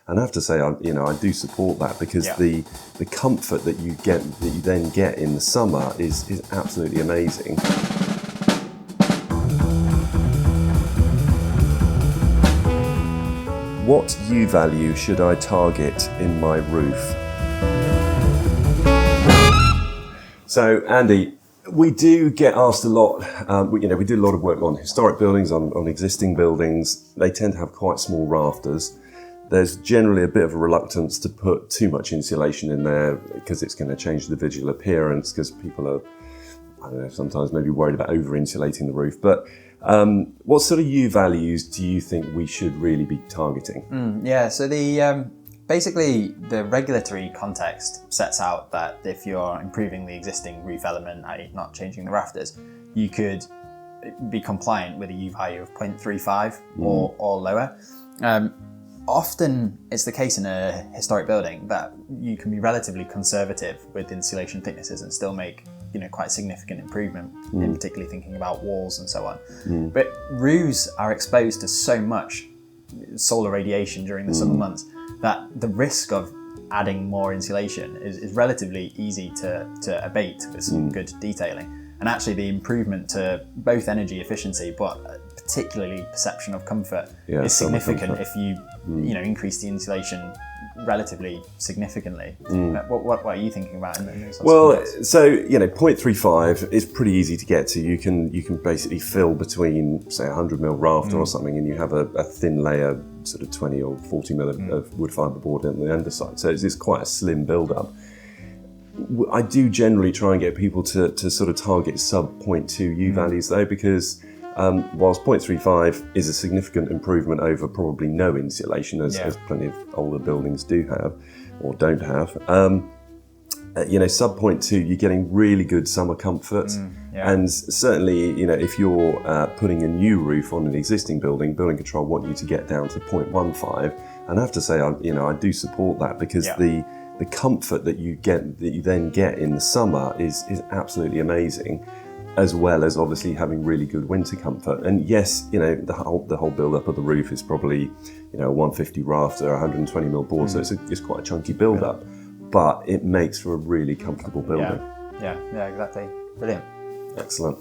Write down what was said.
And I have to say, I do support that, because the comfort that you then get in the summer is absolutely amazing. What U-value should I target in my roof? So, Andy, we do get asked a lot. We do a lot of work on historic buildings, on existing buildings. They tend to have quite small rafters. There's generally a bit of a reluctance to put too much insulation in there because it's going to change the visual appearance, because people are, I don't know, sometimes maybe worried about over-insulating the roof. But what sort of U-values do you think we should really be targeting? So basically the regulatory context sets out that if you're improving the existing roof element, i.e. not changing the rafters, you could be compliant with a U-value of 0.35 or lower. Often it's the case in a historic building that you can be relatively conservative with insulation thicknesses and still make quite significant improvement, in particularly thinking about walls and so on. But roofs are exposed to so much solar radiation during the summer months that the risk of adding more insulation is relatively easy to abate with some good detailing. And actually the improvement to both energy efficiency, but particularly perception of comfort, is significant if you increase the insulation relatively significantly. What are you thinking about in those sorts so 0.35 is pretty easy to get to. You can basically fill between, say, 100 mil rafter or something, and you have a thin layer, sort of 20 or 40 mil of wood fibre board on the underside. So it's quite a slim build-up. I do generally try and get people to sort of target sub 0.2 U values though, because whilst 0.35 is a significant improvement over probably no insulation, as plenty of older buildings do have or don't have, sub 0.2 you're getting really good summer comfort. And certainly, if you're putting a new roof on an existing building control want you to get down to 0.15. And I have to say, I do support that, because the comfort that you then get in the summer is absolutely amazing, as well as obviously having really good winter comfort. And yes, the whole build-up of the roof is probably 150 rafter, 120 mil board, so it's quite a chunky build-up, but it makes for a really comfortable building. Yeah, exactly. Brilliant. Excellent.